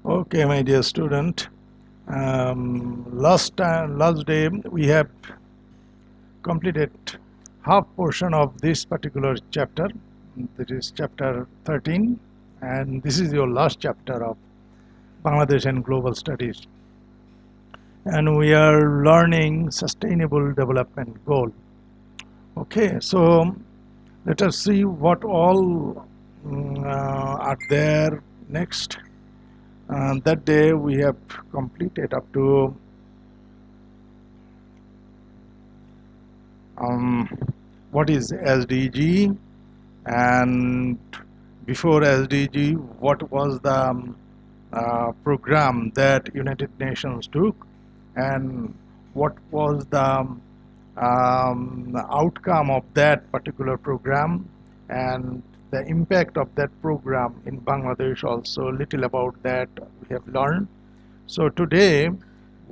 Okay, my dear student. Last day we have completed half portion of this particular chapter. That is chapter 13, and this is your last chapter of Bangladesh and Global Studies. And we are learning Sustainable Development Goal. Okay, so let us see what all are there next. That day we have completed up to what is SDG, and before SDG, what was the program that United Nations took, and what was the outcome of that particular program, and the impact of that program in Bangladesh. Also, little about that we have learned. So today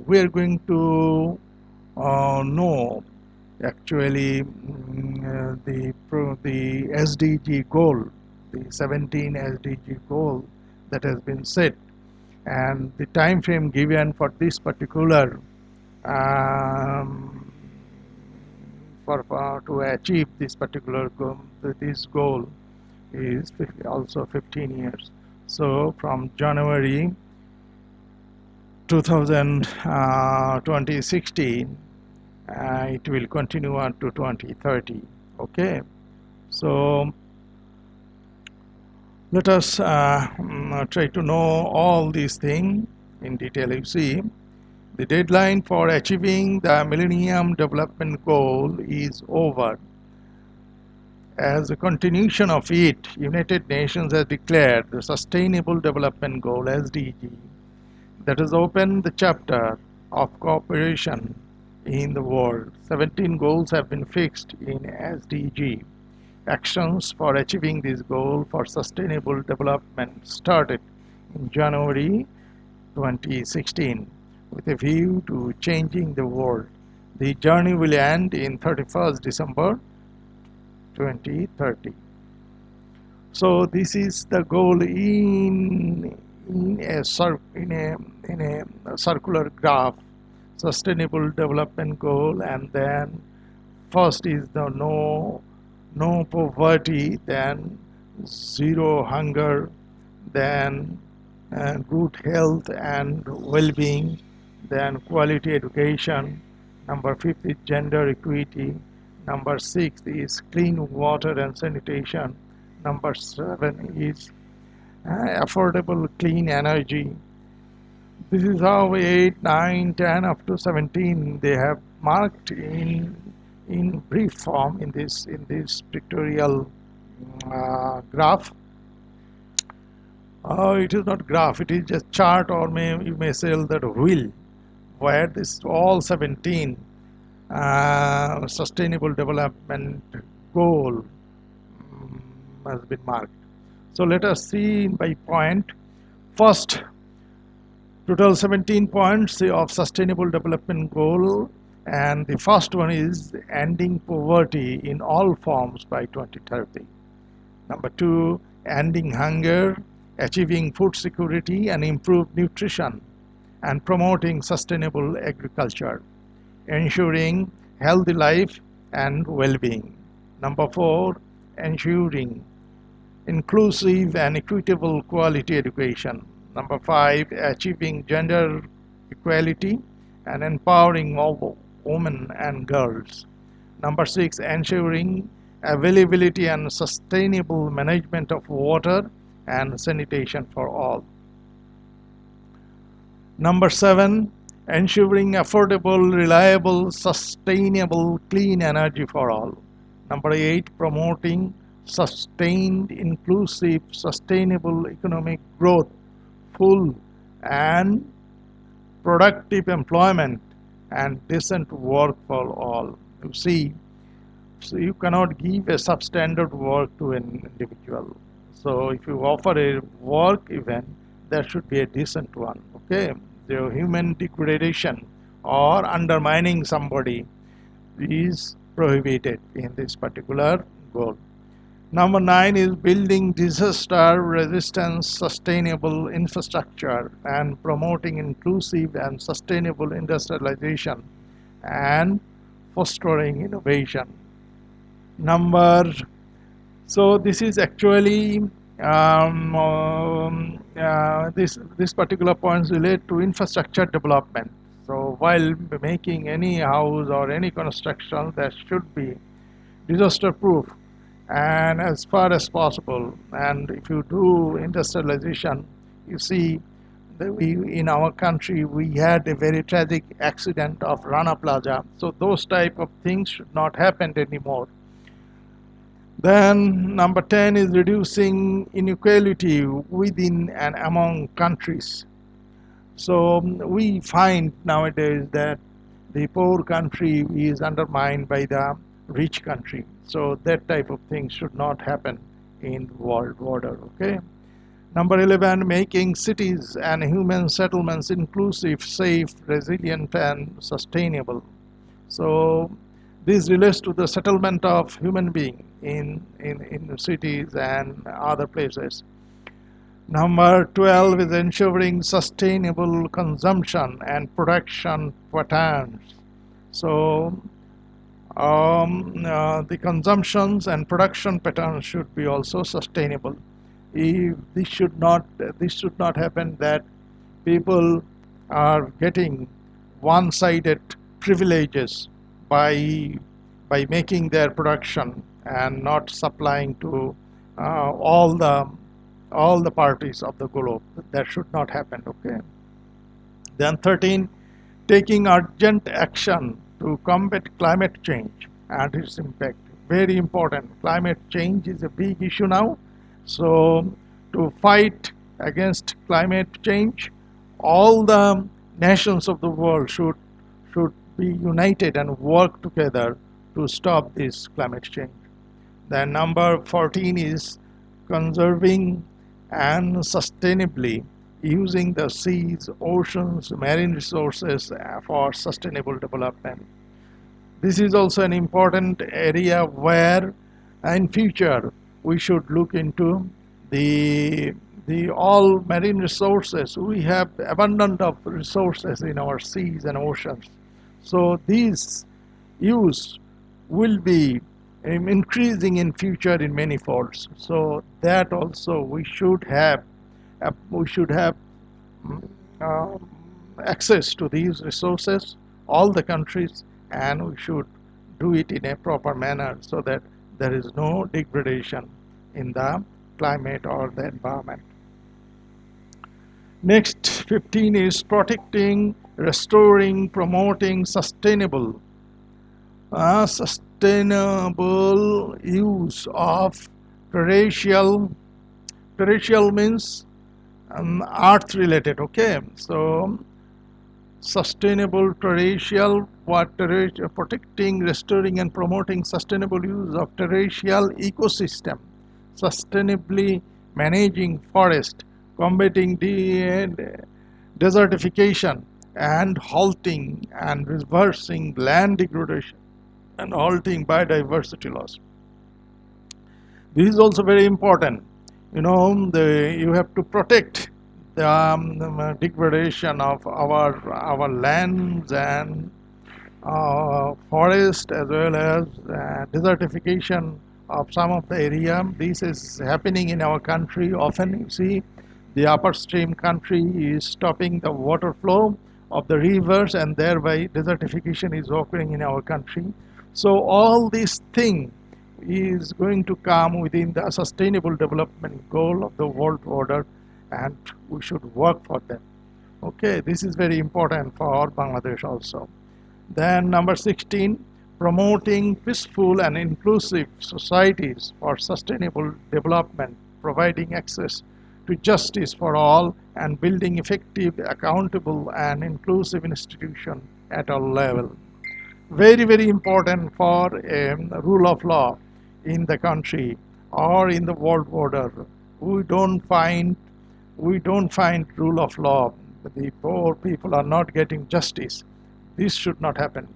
we are going to know actually the SDG goal, the 17 SDG goal that has been set, and the time frame given for this particular um, for to achieve this particular goal, this goal is also 15 years. So from January 2016, it will continue on to 2030. Okay, so let us try to know all these things in detail. You see, the deadline for achieving the Millennium Development Goal is over. As a continuation of it, United Nations has declared the Sustainable Development Goal (SDG) that has opened the chapter of cooperation in the world. 17 goals have been fixed in SDG. Actions for achieving this goal for sustainable development started in January 2016 with a view to changing the world. The journey will end in 31st December 2030. So this is the goal in a circular graph. Sustainable development goal, and then first is the no poverty, then zero hunger, then good health and well-being, then quality education. Number 5 is gender equity. Number 6 is clean water and sanitation. Number 7 is affordable clean energy. This is how 8, 9, 10 up to 17 they have marked in brief form in this pictorial graph. It is not graph, it is just chart, or you may say that wheel, where this all 17 sustainable development goal has been marked. So let us see by point. First, total 17 points of sustainable development goal, and the first one is ending poverty in all forms by 2030. Number 2, ending hunger, achieving food security and improved nutrition, and promoting sustainable agriculture, ensuring healthy life and well-being. Number 4, ensuring inclusive and equitable quality education. Number 5, achieving gender equality and empowering all women and girls. Number 6, ensuring availability and sustainable management of water and sanitation for all. Number 7, ensuring affordable, reliable, sustainable, clean energy for all. Number 8, promoting sustained, inclusive, sustainable economic growth, full and productive employment, and decent work for all. You see, so you cannot give a substandard work to an individual. So if you offer a work even, there should be a decent one. Okay, the human degradation or undermining somebody is prohibited in this particular goal. Number 9 is building disaster resistant sustainable infrastructure and promoting inclusive and sustainable industrialization and fostering innovation. Number So this is actually this particular points relate to infrastructure development. So while making any house or any construction, there should be disaster proof and as far as possible. And if you do industrialization, you see that in our country we had a very tragic accident of Rana Plaza. So those type of things should not happen anymore. Then number 10 is reducing inequality within and among countries. So we find nowadays that the poor country is undermined by the rich country. So that type of thing should not happen in world order. Okay. Number 11, making cities and human settlements inclusive, safe, resilient, and sustainable. So this relates to the settlement of human being in cities and other places. Number 12 is ensuring sustainable consumption and production patterns. So the consumptions and production patterns should be also sustainable. If this should not happen that people are getting one-sided privileges by making their production and not supplying to all the parties of the globe. That should not happen. Okay. Then 13, taking urgent action to combat climate change and its impact. Very important. Climate change is a big issue now. So to fight against climate change, all the nations of the world should be united and work together to stop this climate change. Then number 14 is conserving and sustainably using the seas, oceans, marine resources for sustainable development. This is also an important area where in future we should look into the all marine resources. We have abundant of resources in our seas and oceans. So these use will be increasing in future in many folds. So that also we should have mm, access to these resources, all the countries, and we should do it in a proper manner so that there is no degradation in the climate or the environment. Next, 15 is protecting, restoring, promoting sustainable use of terrestrial. Terrestrial means earth related. Okay, so sustainable terrestrial, protecting, restoring, and promoting sustainable use of terrestrial ecosystem, sustainably managing forest, combating desertification, and halting and reversing land degradation and halting biodiversity loss. This is also very important. You have to protect the degradation of our lands and forest, as well as desertification of some of the area. This is happening in our country. Often you see the upper stream country is stopping the water flow of the rivers, and thereby desertification is occurring in our country. So all these things is going to come within the sustainable development goal of the world order, and we should work for them. Okay, this is very important for Bangladesh also. Then number 16, promoting peaceful and inclusive societies for sustainable development, providing access to justice for all, and building effective, accountable, and inclusive institutions at all levels. Very, very important for rule of law in the country or in the world order. We don't find rule of law. The poor people are not getting justice. This should not happen.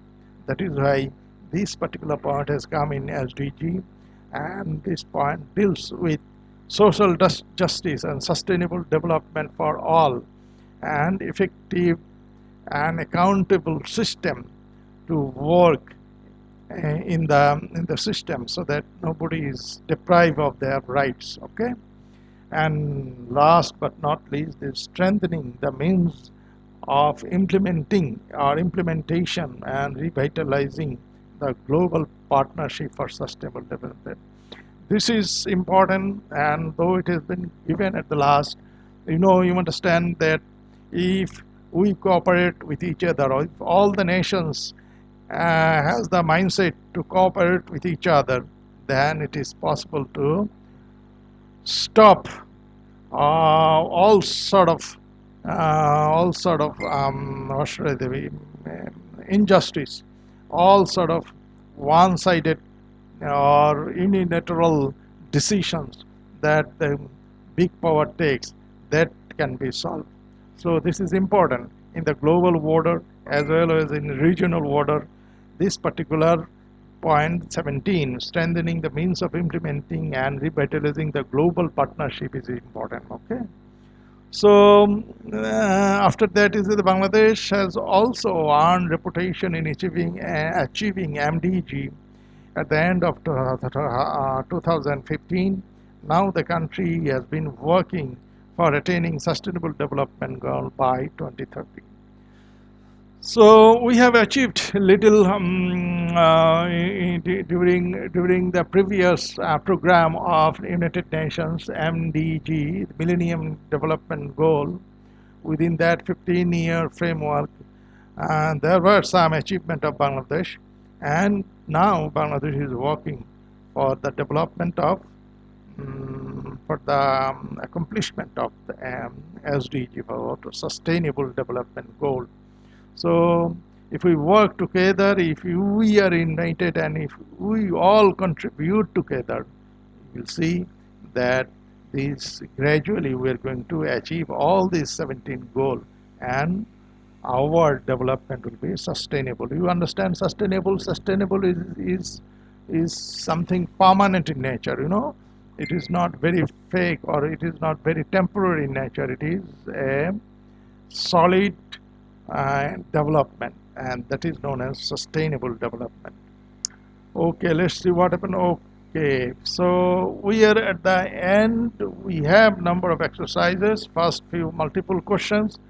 That is why this particular point has come in SDG, and this point deals with social justice and sustainable development for all, and effective and accountable system to work in the system so that nobody is deprived of their rights. Okay, and last but not least is strengthening the means of implementation and revitalizing the global partnership for sustainable development. This is important, and though it has been given at the last, you understand that if we cooperate with each other, or if all the nations has the mindset to cooperate with each other, then it is possible to stop all sort of what should I say, injustice, all sort of one-sided or unilateral decisions that the big power takes, that can be solved. So this is important in the global order as well as in regional order. This particular point 17, strengthening the means of implementing and revitalizing the global partnership, is important. Okay. So after that is that Bangladesh has also earned reputation in achieving MDG at the end of 2015. Now the country has been working for attaining sustainable development goal by 2030. So we have achieved little during the previous program of United Nations MDG, Millennium Development Goal. Within that 15-year framework, and there were some achievement of Bangladesh, and now Bangladesh is working for the development of for the accomplishment of the SDG, or Sustainable Development Goal. So if we work together, if we are united, and if we all contribute together, you will see that this gradually we are going to achieve all these 17 goals, and our development will be sustainable. You understand, sustainable is something permanent in nature. It is not very fake, or it is not very temporary in nature. It is a solid development, and that is known as sustainable development. Okay, let's see what happened. Okay, so we are at the end. We have number of exercises. First few multiple questions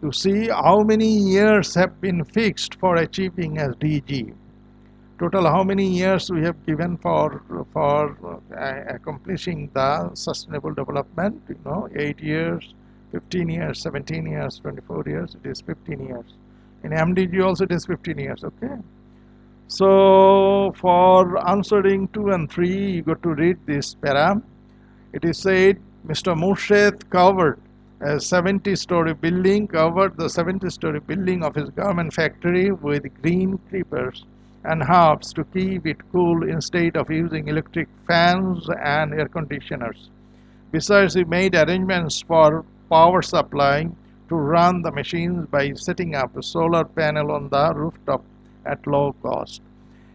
to see how many years have been fixed for achieving SDG. Total how many years we have given for accomplishing the sustainable development. 8 years, 15 years, 17 years, 24 years. It is 15 years. In MDG also it is 15 years. Okay. So for answering 2 and 3, you got to read this para. It is said Mr. Murshid covered the 70-story building of his garment factory with green creepers and herbs to keep it cool instead of using electric fans and air conditioners. Besides, he made arrangements for power supply to run the machines by setting up a solar panel on the rooftop at low cost.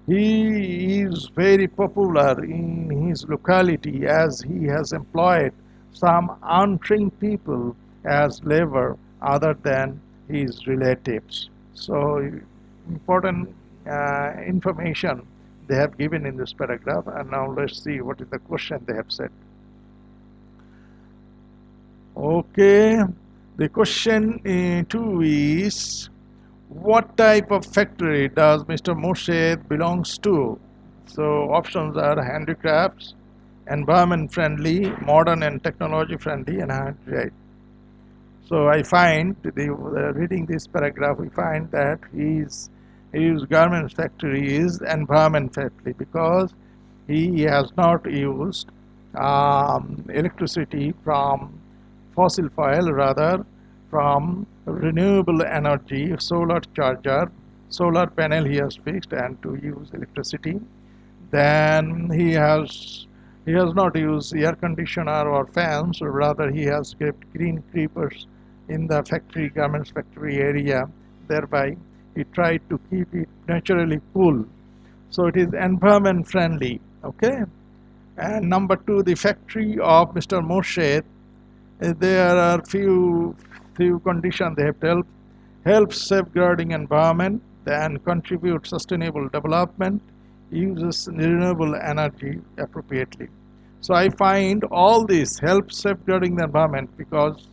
He is very popular in his locality as he has employed some untrained people as labor other than his relatives. So important information they have given in this paragraph, and now let's see what is the question they have said. Okay, the question 2 is, what type of factory does Mr. Murshid belongs to? So options are handicrafts, environment friendly, modern and technology friendly, and handicraft. So I find, reading this paragraph, we find that his garment factory is environment friendly because he has not used electricity from fossil fuel, rather from renewable energy, solar charger, solar panel he has fixed, and to use electricity. Then he has not used air conditioner or fans, or rather he has kept green creepers in the garments factory area. Thereby he tried to keep it naturally cool. So it is environment friendly. Okay. And number two, the factory of Mr. Moshe. There are few conditions they have to help safeguarding environment, then contribute sustainable development, uses renewable energy appropriately. So I find all this helps safeguarding the environment because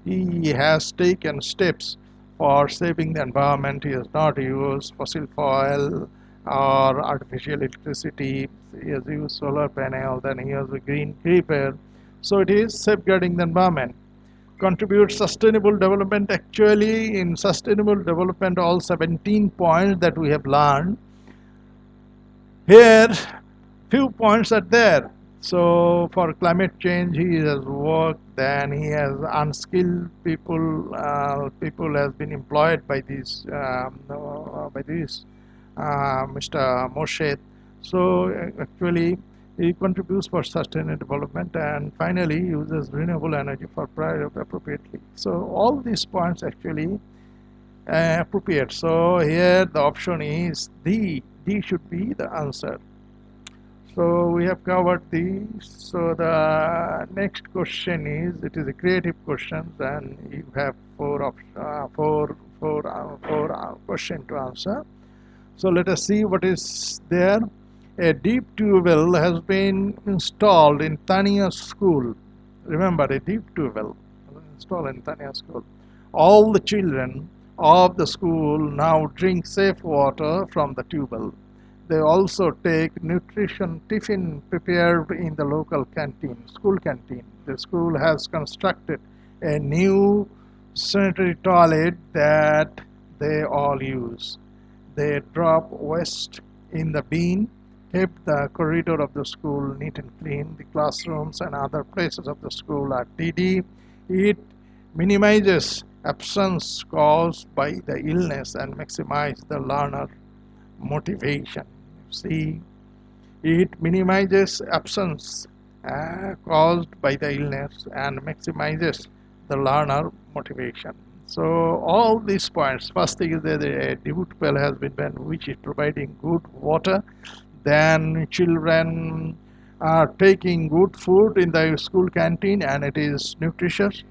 he has taken steps for saving the environment. He has not used fossil fuel or artificial electricity. He has used solar panel, then he has a green creeper. So it is safeguarding the environment. Contribute sustainable development. Actually, in sustainable development, all 17 points that we have learned here, few points are there. So for climate change, he has worked. Then he has unskilled people. People has been employed by this Mr. Moshe. So actually, he contributes for sustainable development, and finally uses renewable energy for prior appropriately. So all these points actually appropriate. So here the option is D. D should be the answer. So we have covered these. So the next question is, it is a creative question, and you have four question to answer. So let us see what is there. A deep tube well has been installed in Tania school. Remember, a deep tube well installed in Tania school. All the children of the school now drink safe water from the tube well. They also take nutrition tiffin prepared in the local canteen, school canteen. The school has constructed a new sanitary toilet that they all use. They drop waste in the bin, keep the corridor of the school neat and clean. The classrooms and other places of the school are tidy. It minimizes absence caused by the illness and maximizes the learner motivation. See, it minimizes absence caused by the illness and maximizes the learner motivation. So all these points, first thing is that a debut well has been done, which is providing good water. Then children are taking good food in the school canteen and it is nutritious.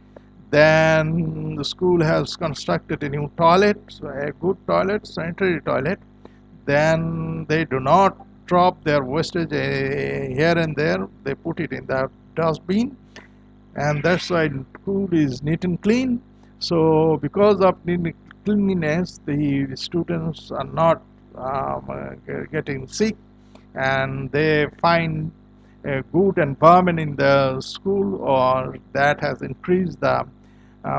Then the school has constructed a new toilet, so a good toilet, sanitary toilet. Then they do not drop their wastage here and there. They put it in the dustbin, and that's why food is neat and clean. So because of cleanliness, the students are not getting sick, and they find a good environment in the school, or that has increased the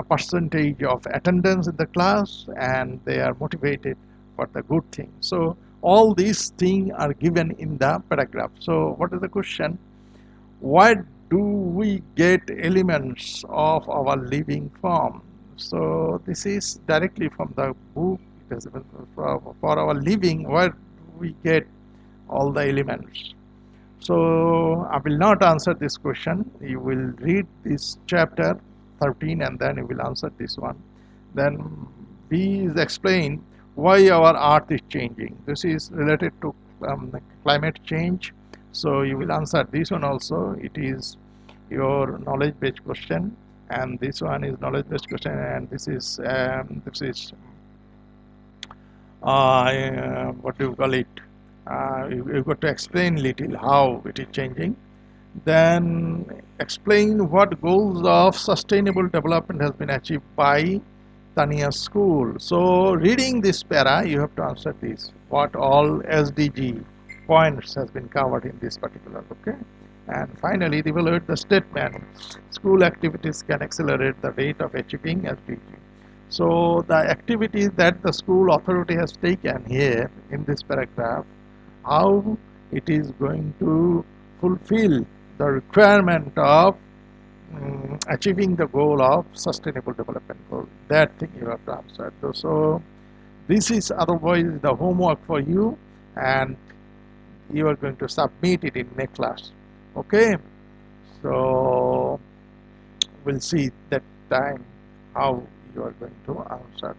percentage of attendance in the class, and they are motivated for the good thing. So all these things are given in the paragraph. So what is the question? Why do we get elements of our living form? So this is directly from the book. It is for our living, where do we get all the elements? So I will not answer this question. You will read this chapter 13 and then you will answer this one. Then B is explain why our earth is changing. This is related to climate change. So you will answer this one also. It is your knowledge based question, and this one is knowledge based question, and this is what do you call it? You've got to explain little how it is changing. Then explain what goals of sustainable development has been achieved by Tania school. So reading this para, you have to answer this. What all SDG points has been covered in this particular, okay? And finally, evaluate the statement. School activities can accelerate the rate of achieving SDG. So the activities that the school authority has taken here in this paragraph, how it is going to fulfill the requirement of achieving the goal of sustainable development goal. That thing you have to answer. So this is otherwise the homework for you, and you are going to submit it in next class. Okay, so we'll see that time how you are going to answer.